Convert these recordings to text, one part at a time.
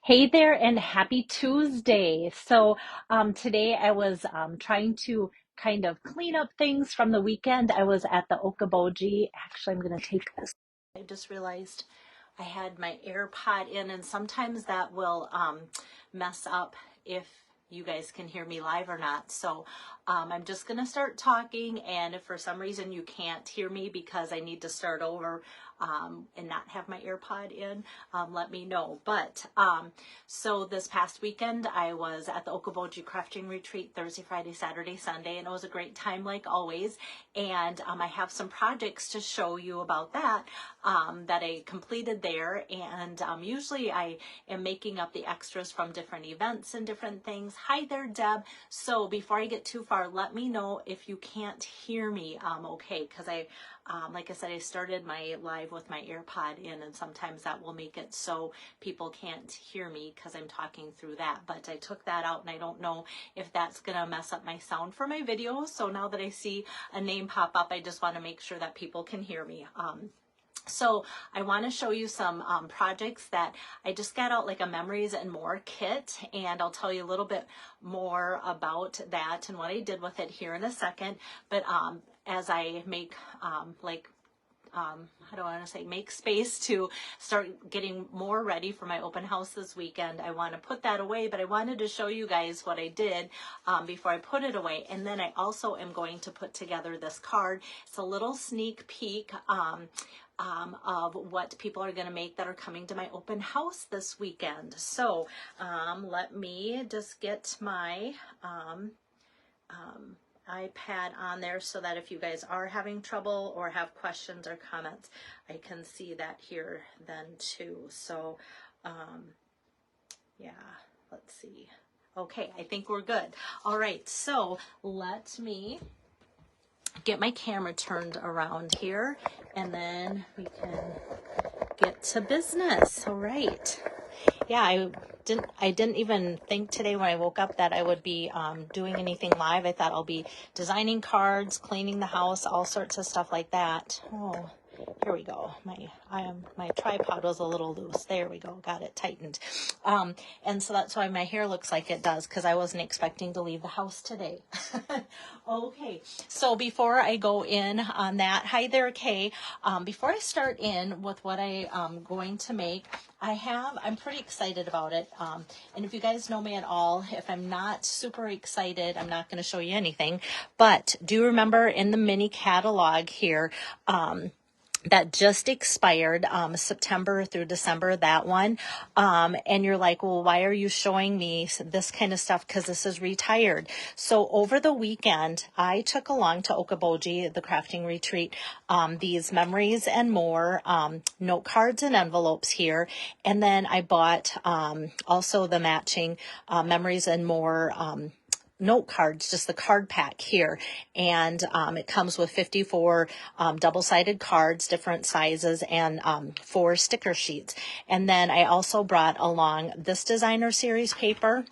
Hey there and happy Tuesday. Today I was trying to kind of clean up things from the weekend. I was at the Okoboji. Actually, I'm going to take this. I just realized I had my AirPod in, and sometimes that will mess up if you guys can hear me live or not. I'm just going to start talking, and if for some reason you can't hear me because I need to start over and not have my AirPod in, let me know. So this past weekend, I was at the Okoboji Crafting Retreat Thursday, Friday, Saturday, Sunday, and it was a great time like always. And I have some projects to show you about that that I completed there. And usually I am making up the extras from different events and different things. Hi there, Deb. So before I get too far, let me know if you can't hear me okay, because like I said, I started my live with my AirPod in, and sometimes that will make it so people can't hear me because I'm talking through that. But I took that out, and I don't know if that's going to mess up my sound for my video. So now that I see a name pop up, I just want to make sure that people can hear me. So I want to show you some projects that I just got out, like a Memories and More kit, and I'll tell you a little bit more about that and what I did with it here in a second. But as I make how do I want to say, make space to start getting more ready for my open house this weekend, I want to put that away, but I wanted to show you guys what I did before I put it away. And then I also am going to put together this card. It's a little sneak peek of what people are going to make that are coming to my open house this weekend. So let me just get my iPad on there so that if you guys are having trouble or have questions or comments, I can see that here then too. So yeah, let's see. Okay, I think we're good. All right, so let me get my camera turned around here, and then we can get to business. All right. Yeah, I didn't even think today when I woke up that I would be doing anything live. I thought I'll be designing cards, cleaning the house, all sorts of stuff like that. Oh, here we go. My tripod was a little loose. There we go. Got it tightened. And so that's why my hair looks like it does, because I wasn't expecting to leave the house today. Okay, so before I go in on that, hi there, Kay. Before I start in with what I am going to make, I'm pretty excited about it. And if you guys know me at all, if I'm not super excited, I'm not going to show you anything. But do remember in the mini catalog here, that just expired, September through December, that one. And you're like, well, why are you showing me this kind of stuff? Because this is retired. So over the weekend, I took along to Okoboji, the crafting retreat, these Memories and More note cards and envelopes here. And then I bought also the matching Memories and More note cards, just the card pack here. And it comes with 54 double-sided cards, different sizes, and 4 sticker sheets. And then I also brought along this designer series paper,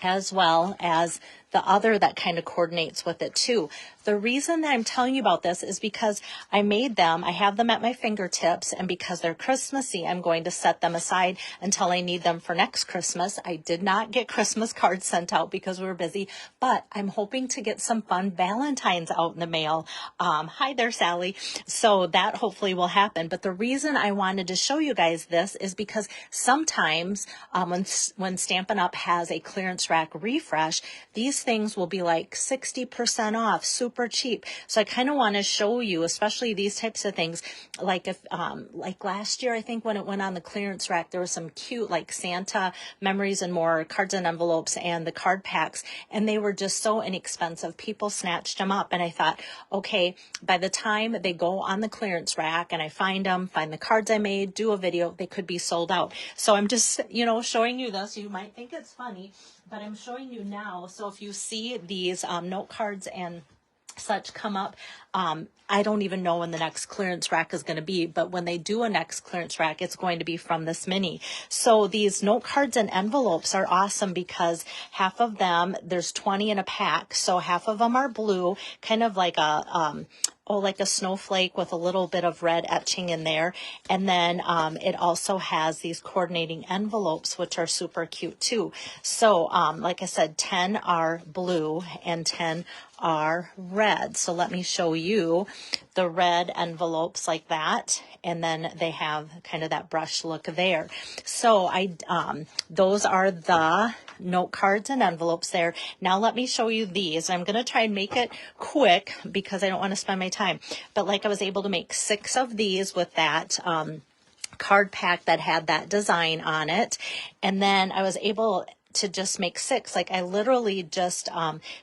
as well as the other that kind of coordinates with it too. The reason that I'm telling you about this is because I made them, I have them at my fingertips, and because they're Christmassy, I'm going to set them aside until I need them for next Christmas. I did not get Christmas cards sent out because we were busy, but I'm hoping to get some fun Valentines out in the mail. Hi there, Sally. So that hopefully will happen. But the reason I wanted to show you guys this is because sometimes when Stampin' Up! Has a clearance rack refresh, these things will be like 60% off, super cheap. So I kind of want to show you, especially these types of things, like if like last year, I think when it went on the clearance rack, there was some cute like Santa Memories and More cards and envelopes and the card packs, and they were just so inexpensive. People snatched them up, and I thought, okay, by the time they go on the clearance rack and I find them, find the cards I made, do a video, they could be sold out. So I'm just, showing you this. You might think it's funny, but I'm showing you now. So if you see these note cards and such come up, I don't even know when the next clearance rack is going to be, but when they do a next clearance rack, it's going to be from this mini. So these note cards and envelopes are awesome because half of them, there's 20 in a pack. So half of them are blue, kind of like a oh, like a snowflake with a little bit of red etching in there. And then it also has these coordinating envelopes, which are super cute too. So like I said, 10 are blue and 10 are red. So let me show you the red envelopes like that. And then they have kind of that brush look there. So those are the note cards and envelopes there. Now let me show you these. I'm going to try and make it quick because I don't want to spend my time. But like I was able to make 6 of these with that card pack that had that design on it. And then I was able to just make 6. Like I literally just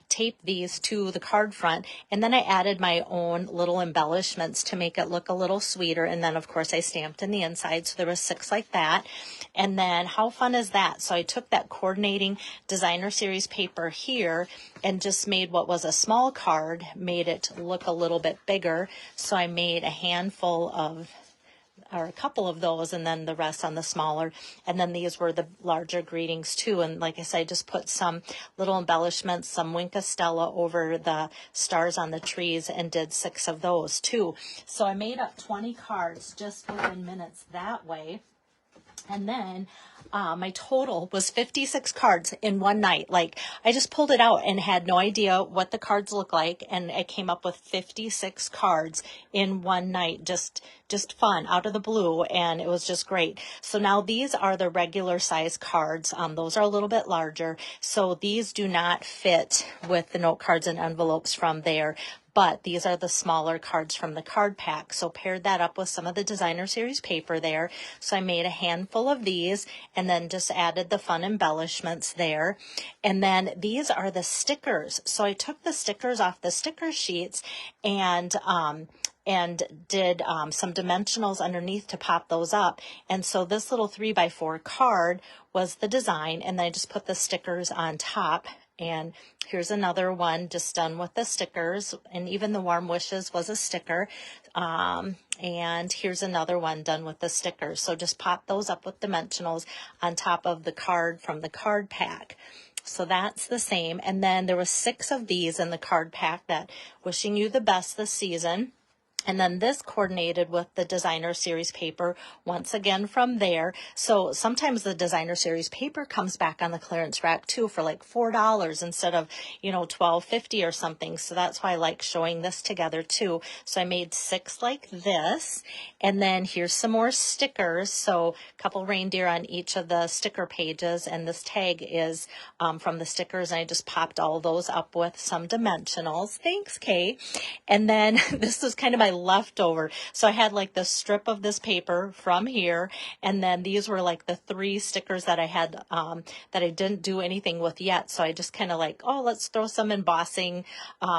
taped these to the card front, and then I added my own little embellishments to make it look a little sweeter. And then of course I stamped in the inside, so there was 6 like that. And then how fun is that? So I took that coordinating designer series paper here and just made what was a small card, made it look a little bit bigger. So I made a handful of, or a couple of those, and then the rest on the smaller. And then these were the larger greetings too. And like I said, I just put some little embellishments, some Wink Stella over the stars on the trees, and did 6 of those too. So I made up 20 cards just within minutes that way. And then my total was 56 cards in one night. Like I just pulled it out and had no idea what the cards look like. And I came up with 56 cards in one night, just fun out of the blue. And it was just great. So now these are the regular size cards. Those are a little bit larger. So these do not fit with the note cards and envelopes from there. But these are the smaller cards from the card pack. So paired that up with some of the designer series paper there. So I made a handful of these and then just added the fun embellishments there. And then these are the stickers. So I took the stickers off the sticker sheets and did some dimensionals underneath to pop those up. And so this little 3x4 card was the design, and then I just put the stickers on top. And here's another one just done with the stickers, and even the warm wishes was a sticker. And here's another one done with the stickers. So just pop those up with dimensionals on top of the card from the card pack. So that's the same. And then there was 6 of these in the card pack that wishing you the best this season. And then this coordinated with the designer series paper once again from there. So sometimes the designer series paper comes back on the clearance rack too for like $4 instead of, $12.50 or something. So that's why I like showing this together too. So I made 6 like this. And then here's some more stickers. So a couple reindeer on each of the sticker pages. And this tag is from the stickers. And I just popped all those up with some dimensionals. Thanks, Kay. And then this was kind of my leftover. So I had like the strip of this paper from here, and then these were like the 3 stickers that I had that I didn't do anything with yet. So I just kind of like, oh, let's throw some embossing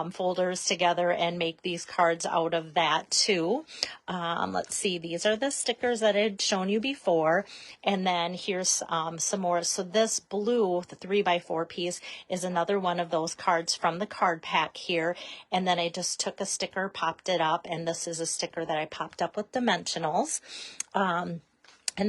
folders together and make these cards out of that too. Let's see, these are the stickers that I had shown you before, and then here's some more. So this blue, the 3x4 piece, is another one of those cards from the card pack here, and then I just took a sticker, popped it up, and this is a sticker that I popped up with dimensionals. And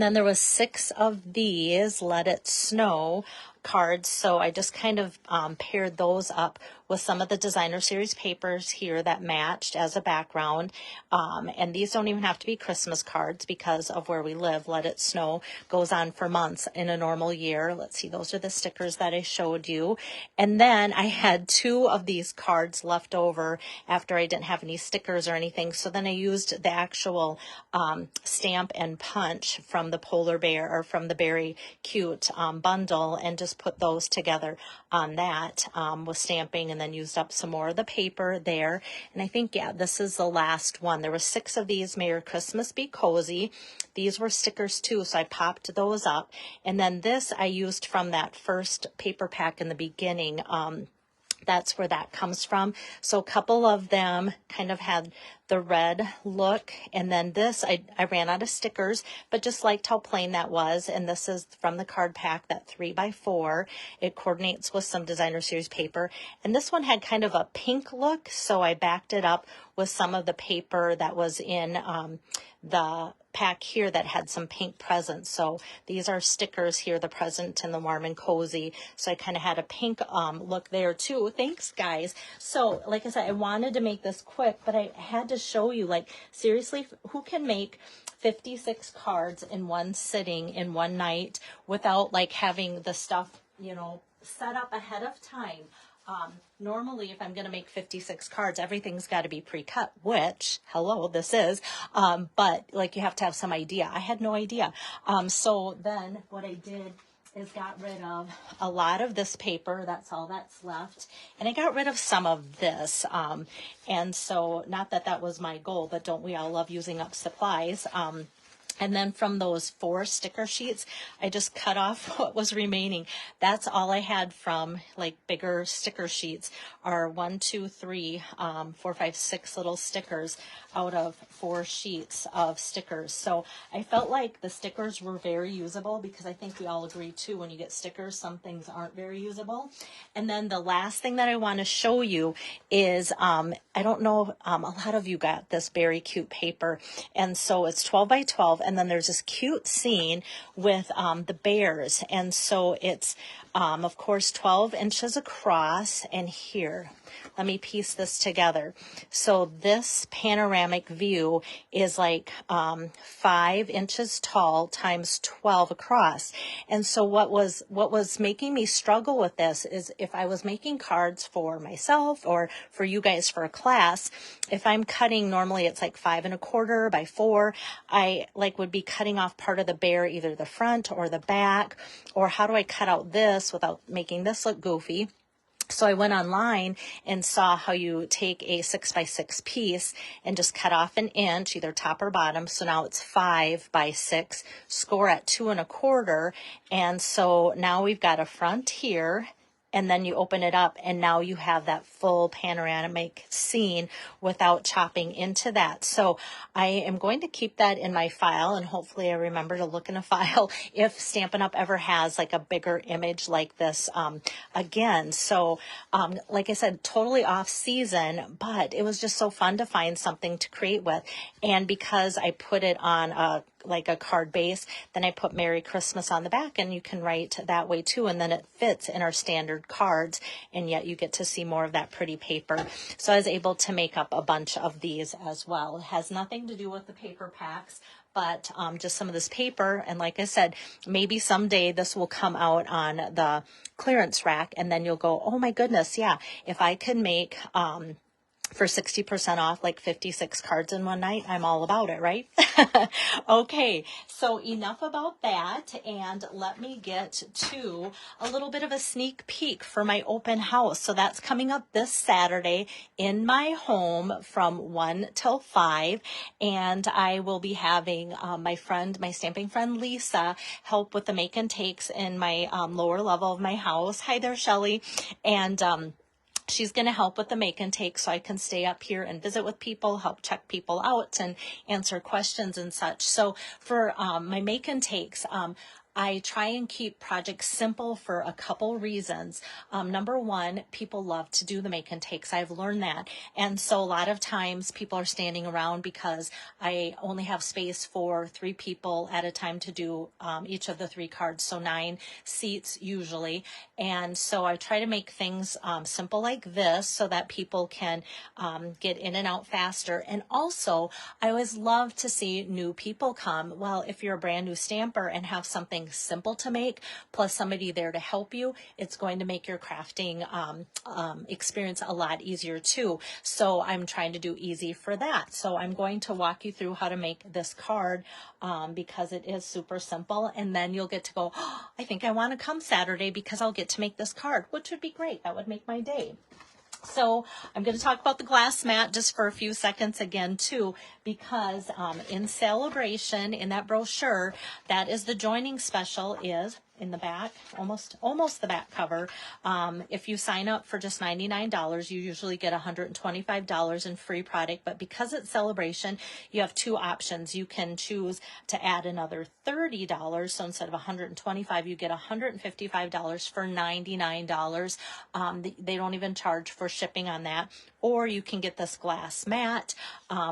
then there was 6 of these Let It Snow cards. So I just kind of paired those up with some of the designer series papers here that matched as a background. And these don't even have to be Christmas cards because of where we live. Let It Snow goes on for months in a normal year. Let's see, those are the stickers that I showed you. And then I had 2 of these cards left over after I didn't have any stickers or anything. So then I used the actual stamp and punch from the polar bear, or from the Berry Cute bundle, and just put those together on that with stamping, and then used up some more of the paper there. And I think, yeah, this is the last one. There were 6 of these, Merry Christmas Be Cozy. These were stickers too, so I popped those up. And then this I used from that first paper pack in the beginning. That's where that comes from. So a couple of them kind of had the red look. And then this, I ran out of stickers, but just liked how plain that was. And this is from the card pack, that 3x4. It coordinates with some designer series paper. And this one had kind of a pink look, so I backed it up with some of the paper that was in the pack here that had some pink presents. So these are stickers here, the present and the warm and cozy. So I kind of had a pink look there too. Thanks, guys. So like I said, I wanted to make this quick, but I had to show you, like, seriously, who can make 56 cards in one sitting in one night without like having the stuff, you know, set up ahead of time? Normally, if I'm going to make 56 cards, everything's got to be pre-cut, which, hello, this is, but like you have to have some idea. I had no idea. So then what I did is got rid of a lot of this paper. That's all that's left. And I got rid of some of this. And so not that that was my goal, but don't we all love using up supplies? And then from those 4 sticker sheets, I just cut off what was remaining. That's all I had from like bigger sticker sheets are 1, 2, 3, 4, 5, 6 little stickers out of 4 sheets of stickers. So I felt like the stickers were very usable, because I think we all agree too, when you get stickers, some things aren't very usable. And then the last thing that I want to show you is, I don't know, a lot of you got this very cute paper. And so it's 12 by 12. And then there's this cute scene with the bears. And so it's, of course, 12 inches across. And here, let me piece this together. So this panoramic view is like 5 inches tall times 12 across. And so what was making me struggle with this is, if I was making cards for myself or for you guys for a class, if I'm cutting, normally it's like 5 1/4 by 4, I like would be cutting off part of the bear, either the front or the back, or how do I cut out this without making this look goofy? So I went online and saw how you take a 6 by 6 piece and just cut off an inch, either top or bottom. So now it's 5 by 6, score at 2 1/4. And so now we've got a front here, and then you open it up, and now you have that full panoramic scene without chopping into that. So I am going to keep that in my file, and hopefully I remember to look in a file if Stampin' Up! Ever has like a bigger image like this again. So like I said, totally off season, but it was just so fun to find something to create with. And because I put it on like a card base, then I put Merry Christmas on the back, and you can write that way too, and then it fits in our standard cards, and yet you get to see more of that pretty paper. So I was able to make up a bunch of these as well. It has nothing to do with the paper packs, but just some of this paper. And like I said, maybe someday this will come out on the clearance rack, and then you'll go, oh my goodness, yeah, if I can make for 60% off, like 56 cards in one night, I'm all about it, right? Okay, so enough about that, and let me get to a little bit of a sneak peek for my open house. So that's coming up this Saturday in my home from 1 till 5, and I will be having my stamping friend Lisa help with the make and takes in my lower level of my house. Hi there, Shelly. And she's going to help with the make and take, so I can stay up here and visit with people, help check people out, and answer questions and such. So for my make and takes, I try and keep projects simple for a couple reasons. Number one, people love to do the make and takes. I've learned that. And so a lot of times people are standing around because I only have space for 3 people at a time to do each of the 3 cards. So 9 seats usually. And so I try to make things simple like this so that people can get in and out faster. And also, I always love to see new people come. Well, if you're a brand new stamper and have something simple to make, plus somebody there to help you, it's going to make your crafting experience a lot easier too. So I'm trying to do easy for that. So I'm going to walk you through how to make this card because it is super simple. And then you'll get to go, oh, I think I want to come Saturday because I'll get to make this card, which would be great. That would make my day. So I'm going to talk about the glass mat just for a few seconds again too, because in Celebration, in that brochure, that is the joining special is in the back, almost the back cover. If you sign up for just $99, you usually get $125 in free product, but because it's celebration, you have two options. You can choose to add another $30, so instead of $125, you get $155 for $99. They don't even charge for shipping on that. Or you can get this glass mat,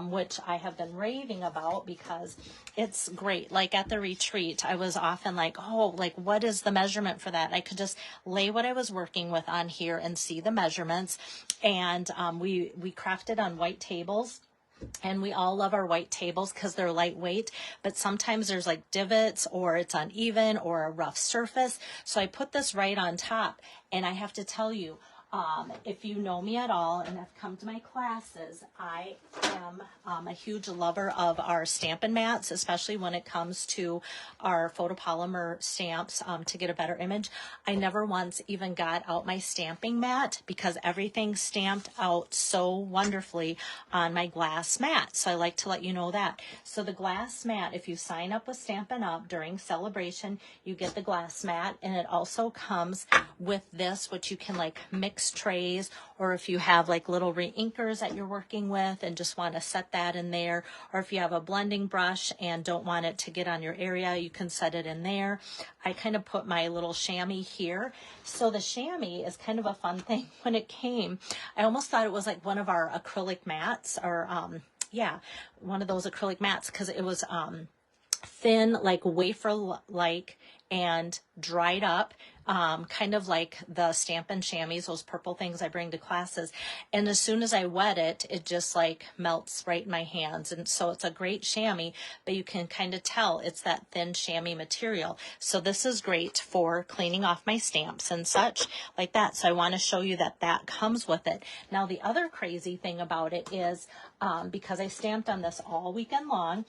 which I have been raving about because it's great. Like at the retreat, I was often like, oh, like what is the measurement for that? I could just lay what I was working with on here and see the measurements. And we crafted on white tables. And we all love our white tables because they're lightweight, but sometimes there's like divots or it's uneven or a rough surface. So I put this right on top, and I have to tell you, if you know me at all and have come to my classes, I am a huge lover of our Stampin' Mats, especially when it comes to our photopolymer stamps to get a better image. I never once even got out my stamping mat because everything's stamped out so wonderfully on my glass mat. So I like to let you know that. So the glass mat, if you sign up with Stampin' Up! During celebration, you get the glass mat, and it also comes with this, which you can like mix trays, or if you have like little reinkers that you're working with and just want to set that in there, or if you have a blending brush and don't want it to get on your area, you can set it in there. I kind of put my little chamois here. So the chamois is kind of a fun thing. When it came, I almost thought it was like one of our acrylic mats, or yeah, one of those acrylic mats, because it was thin, like wafer-like, and dried up, kind of like the Stampin' Chamois, those purple things I bring to classes. And as soon as I wet it, it just like melts right in my hands. And so it's a great chamois, but you can kind of tell it's that thin chamois material. So this is great for cleaning off my stamps and such like that. So I want to show you that that comes with it. Now, the other crazy thing about it is, because I stamped on this all weekend long,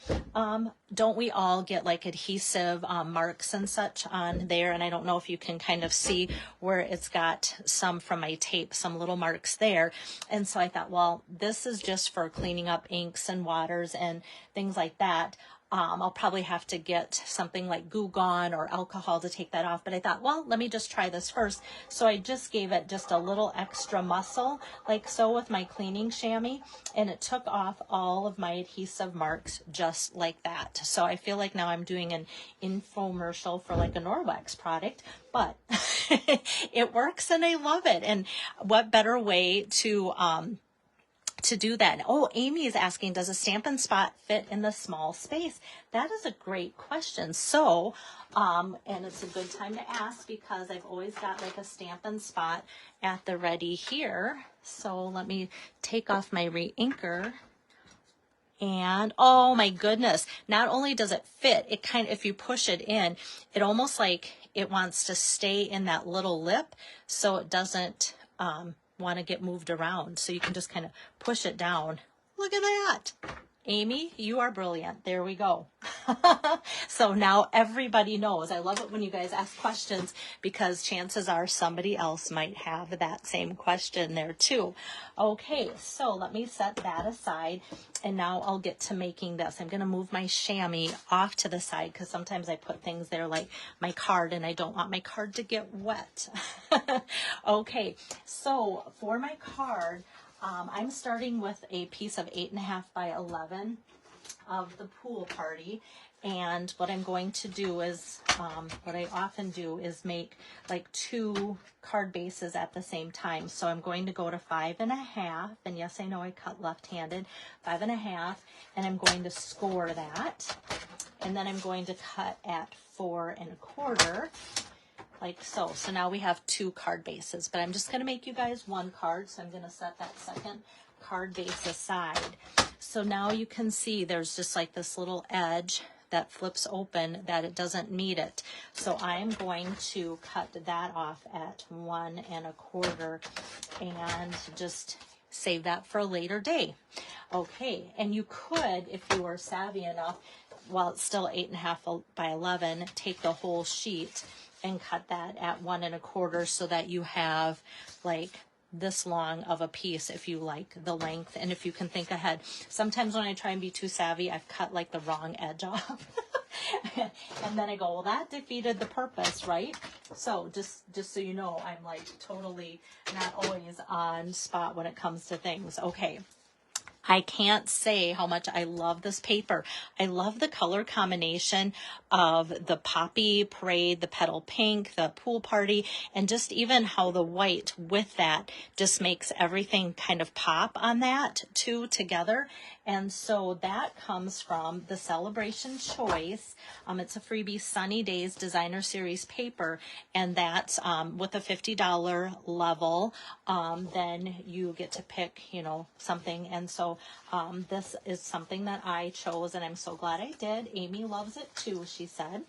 don't we all get like adhesive marks and such on there? And I don't know if you can kind of see where it's got some from my tape, some little marks there. And so I thought, well, this is just for cleaning up inks and waters and things like that. I'll probably have to get something like Goo Gone or alcohol to take that off. But I thought, well, let me just try this first. So I just gave it just a little extra muscle, like so with my cleaning chamois, and it took off all of my adhesive marks just like that. So I feel like now I'm doing an infomercial for like a Norwex product, but it works and I love it. And what better way to do that? Oh, Amy is asking, does a Stampin' Spot fit in the small space? That is a great question. So, and it's a good time to ask because I've always got like a Stampin' Spot at the ready here. So let me take off my reinker. And oh my goodness, not only does it fit, it kind of, if you push it in, it almost like it wants to stay in that little lip so it doesn't want to get moved around. So you can just kind of push it down. Look at that. Amy, you are brilliant. There we go. So now everybody knows. I love it when you guys ask questions because chances are somebody else might have that same question there too. Okay, so let me set that aside, and now I'll get to making this. I'm going to move my chamois off to the side because sometimes I put things there like my card, and I don't want my card to get wet. Okay, so for my card, I'm starting with a piece of 8.5 by 11 of the pool party. And what I'm going to do is, what I often do is make like 2 card bases at the same time. So I'm going to go to 5.5, and yes, I know I cut left-handed, 5.5, and I'm going to score that. And then I'm going to cut at 4.25. Like so. So now we have 2 card bases, but I'm just going to make you guys 1 card. So I'm going to set that second card base aside. So now you can see there's just like this little edge that flips open that it doesn't need it. So I'm going to cut that off at 1.25 and just save that for a later day. Okay. And you could, if you were savvy enough, while it's still 8.5 by 11, take the whole sheet and cut that at 1.25 so that you have like this long of a piece if you like the length and if you can think ahead. Sometimes when I try and be too savvy, I've cut like the wrong edge off. And then I go, well, that defeated the purpose, right? So just so you know, I'm like totally not always on spot when it comes to things. Okay. I can't say how much I love this paper. I love the color combination of the Poppy Parade, the Petal Pink, the Pool Party, and just even how the white with that just makes everything kind of pop on that too together. And so that comes from the Celebration Choice. It's a freebie Sunny Days Designer Series paper, and that's with a $50 level. Then you get to pick, you know, something. And so this is something that I chose, and I'm so glad I did. Amy loves it too, she said.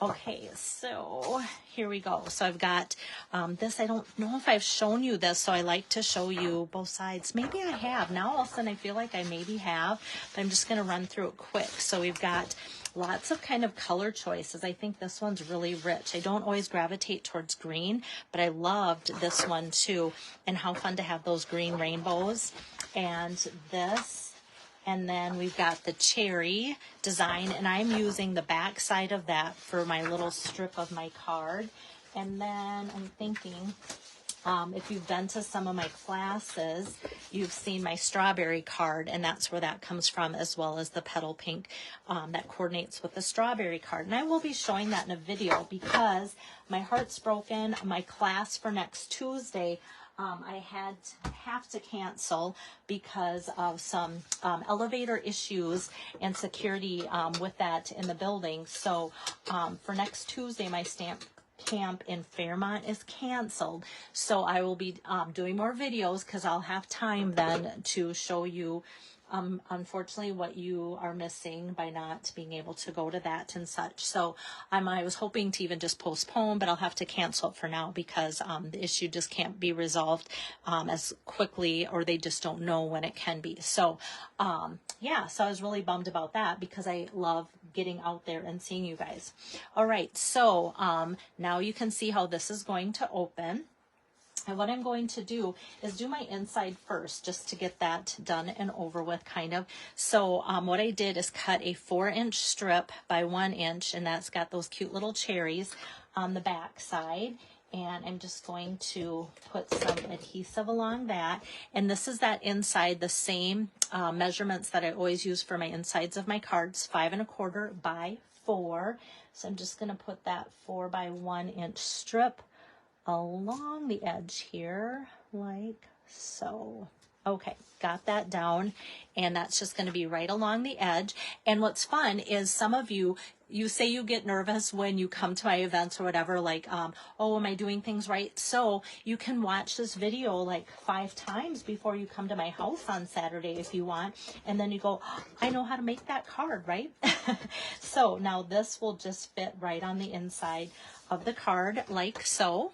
Okay, so here we go. So I've got this. I don't know if I've shown you this, so I like to show you both sides. Maybe I have. Now all of a sudden I feel like I maybe have, but I'm just going to run through it quick. So we've got lots of kind of color choices. I think this one's really rich. I don't always gravitate towards green, but I loved this one too, and how fun to have those green rainbows. And this, and then we've got the cherry design, and I'm using the back side of that for my little strip of my card. And then I'm thinking, if you've been to some of my classes, you've seen my strawberry card, and that's where that comes from, as well as the Petal Pink that coordinates with the strawberry card. And I will be showing that in a video because my heart's broken. My class for next Tuesday, I have to cancel because of some elevator issues and security with that in the building. So for next Tuesday, my stamp camp in Fairmont is canceled. So I will be doing more videos because I'll have time then to show you unfortunately what you are missing by not being able to go to that and such. So I was hoping to even just postpone, but I'll have to cancel it for now because the issue just can't be resolved as quickly, or they just don't know when it can be. So yeah, so I was really bummed about that because I love getting out there and seeing you guys. All right, so now you can see how this is going to open. And what I'm going to do is do my inside first, just to get that done and over with, kind of. So what I did is cut a 4-inch strip by 1 inch, and that's got those cute little cherries on the back side. And I'm just going to put some adhesive along that. And this is that inside, the same measurements that I always use for my insides of my cards, 5 1/4 by 4. So I'm just going to put that 4 by 1 inch strip along the edge here, like so. Okay, got that down, and that's just going to be right along the edge. And what's fun is some of you say you get nervous when you come to my events or whatever, like, oh, am I doing things right? So you can watch this video like 5 times before you come to my house on Saturday if you want, and then you go, oh, I know how to make that card, right? So now this will just fit right on the inside of the card, like so.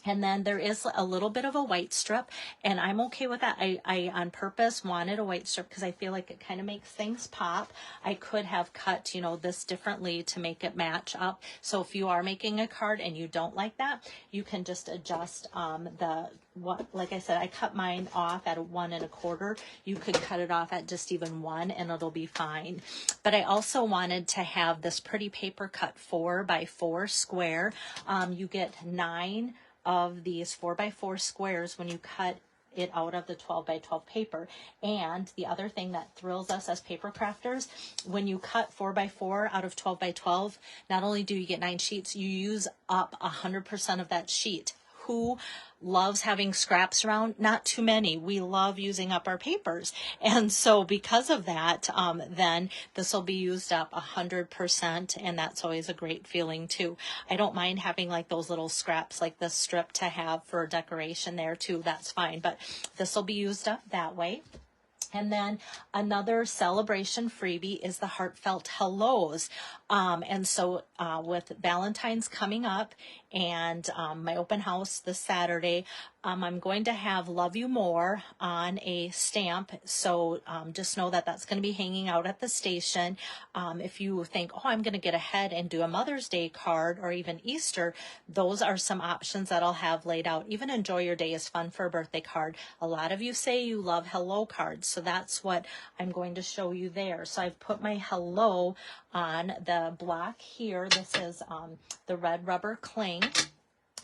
And then there is a little bit of a white strip, and I'm okay with that. I on purpose wanted a white strip because I feel like it kind of makes things pop. I could have cut, you know, this differently to make it match up. So if you are making a card and you don't like that, you can just adjust like I said, I cut mine off at a 1 1/4. You could cut it off at just even 1 and it'll be fine. But I also wanted to have this pretty paper cut 4 by 4 square. You get 9 of these 4 by 4 squares when you cut it out of the 12 by 12 paper. And the other thing that thrills us as paper crafters, when you cut 4 by 4 out of 12 by 12, not only do you get 9 sheets, you use up 100% of that sheet. Who loves having scraps around? Not too many. We love using up our papers. And so because of that, then this will be used up 100%, and that's always a great feeling too. I don't mind having like those little scraps like this strip to have for decoration there too. That's fine, but this will be used up that way. And then another celebration freebie is the Heartfelt Hellos. And so with Valentine's coming up and my open house this Saturday, I'm going to have Love You More on a stamp, so just know that that's going to be hanging out at the station. If you think, oh, I'm going to get ahead and do a Mother's Day card or even Easter, those are some options that I'll have laid out. Even Enjoy Your Day is fun for a birthday card. A lot of you say you love hello cards, so that's what I'm going to show you there. So I've put my hello on the block here. This is the red rubber cling.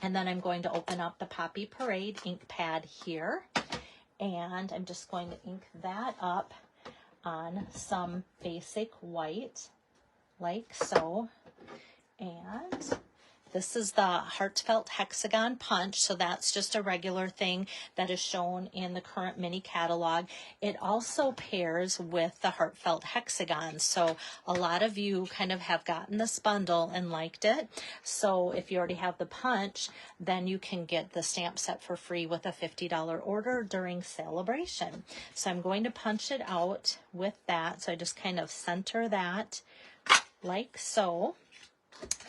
And then I'm going to open up the Poppy Parade ink pad here. And I'm just going to ink that up on some basic white, like so. And this is the Heartfelt Hexagon Punch, so that's just a regular thing that is shown in the current mini catalog. It also pairs with the Heartfelt Hexagon, so a lot of you kind of have gotten this bundle and liked it. So if you already have the punch, then you can get the stamp set for free with a $50 order during celebration. So I'm going to punch it out with that, so I just kind of center that like so.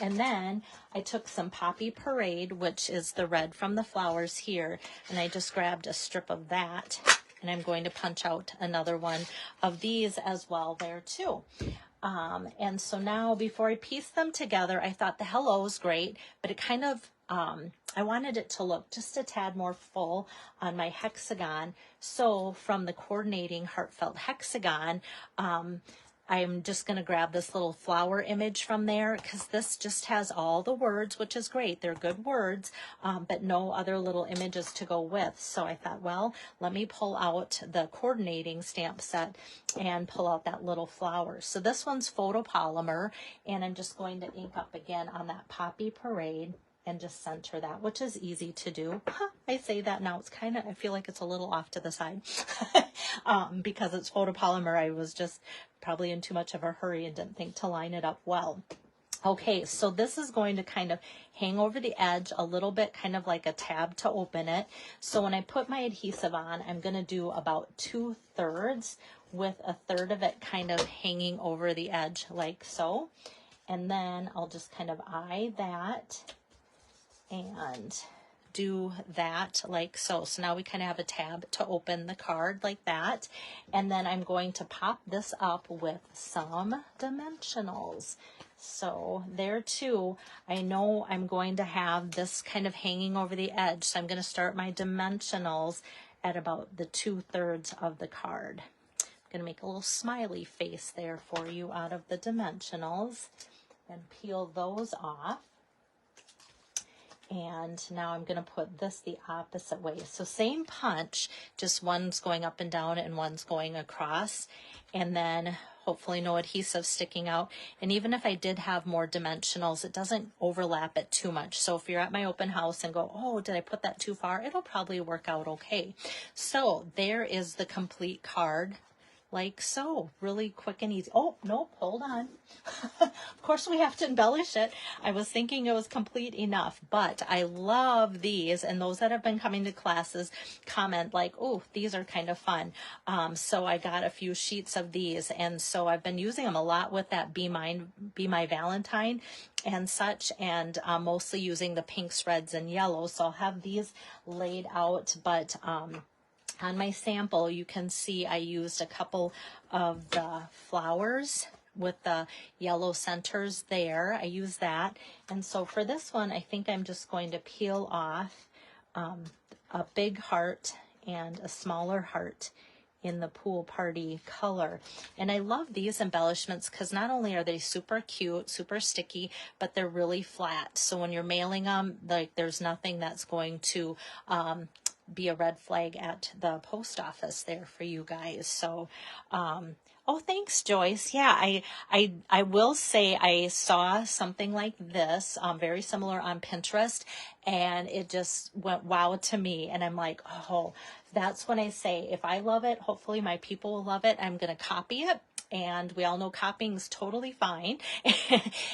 And then I took some Poppy Parade, which is the red from the flowers here, and I just grabbed a strip of that, and I'm going to punch out another one of these as well there too. And so now before I piece them together, I thought the hello is great, but it kind of, I wanted it to look just a tad more full on my hexagon. So from the coordinating Heartfelt Hexagon, I'm just going to grab this little flower image from there because this just has all the words, which is great. They're good words, but no other little images to go with. So I thought, well, let me pull out the coordinating stamp set and pull out that little flower. So this one's photopolymer, and I'm just going to ink up again on that Poppy Parade and just center that, which is easy to do. I say that now, it's kind of, I feel like it's a little off to the side because it's photopolymer. I was just probably in too much of a hurry and didn't think to line it up well. Okay, so this is going to kind of hang over the edge a little bit, kind of like a tab to open it. So when I put my adhesive on, I'm going to do about 2/3 with 1/3 of it kind of hanging over the edge like so. And then I'll just kind of eye that and do that like so. So now we kind of have a tab to open the card like that. And then I'm going to pop this up with some dimensionals. So there too, I know I'm going to have this kind of hanging over the edge. So I'm going to start my dimensionals at about the 2/3 of the card. I'm going to make a little smiley face there for you out of the dimensionals and peel those off. And now I'm going to put this the opposite way. So same punch, just one's going up and down and one's going across. And then hopefully no adhesive sticking out. And even if I did have more dimensionals, it doesn't overlap it too much. So if you're at my open house and go, oh, did I put that too far? It'll probably work out okay. So there is the complete card. Like so, really quick and easy. Oh, nope, hold on. Of course we have to embellish it. I was thinking it was complete enough, but I love these, and those that have been coming to classes comment like, oh, these are kind of fun. So I got a few sheets of these, and so I've been using them a lot with that Be My Valentine and such, and mostly using the pinks, reds, and yellows. So I'll have these laid out, but on my sample, you can see I used a couple of the flowers with the yellow centers there. I used that. And so for this one, I think I'm just going to peel off a big heart and a smaller heart in the pool party color. And I love these embellishments because not only are they super cute, super sticky, but they're really flat. So when you're mailing them, like there's nothing that's going to be a red flag at the post office there for you guys. So, oh, thanks, Joyce. Yeah, I will say I saw something like this, very similar on Pinterest, and it just went wow to me. And I'm like, oh, that's when I say, if I love it, hopefully my people will love it. I'm going to copy it. And we all know copying is totally fine.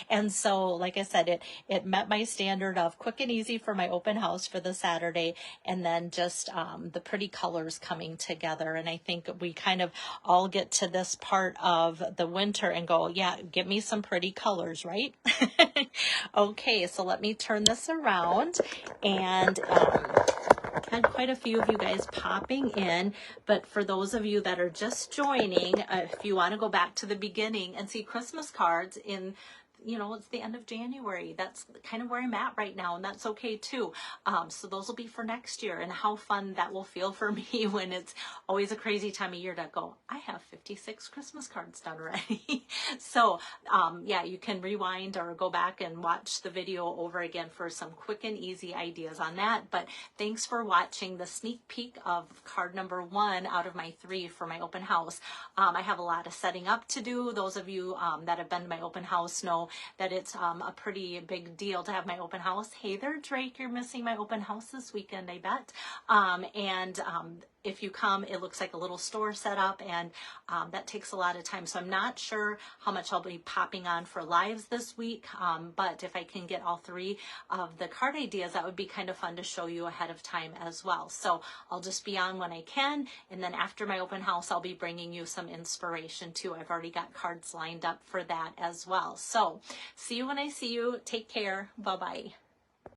And so, like I said, it met my standard of quick and easy for my open house for the Saturday, and then just the pretty colors coming together. And I think we kind of all get to this part of the winter and go, yeah, give me some pretty colors, right? Okay, so let me turn this around, and had quite a few of you guys popping in, but for those of you that are just joining, if you want to go back to the beginning and see Christmas cards in, you know, it's the end of January. That's kind of where I'm at right now, and that's okay too. So those will be for next year, and how fun that will feel for me when it's always a crazy time of year to go, I have 56 Christmas cards done already. So yeah, you can rewind or go back and watch the video over again for some quick and easy ideas on that. But thanks for watching the sneak peek of card number 1 out of my 3 for my open house. I have a lot of setting up to do. Those of you that have been to my open house know that it's a pretty big deal to have my open house. Hey there, Drake, you're missing my open house this weekend, I bet. If you come, it looks like a little store set up, and that takes a lot of time. So I'm not sure how much I'll be popping on for lives this week, but if I can get all 3 of the card ideas, that would be kind of fun to show you ahead of time as well. So I'll just be on when I can, and then after my open house, I'll be bringing you some inspiration too. I've already got cards lined up for that as well. So see you when I see you. Take care. Bye-bye.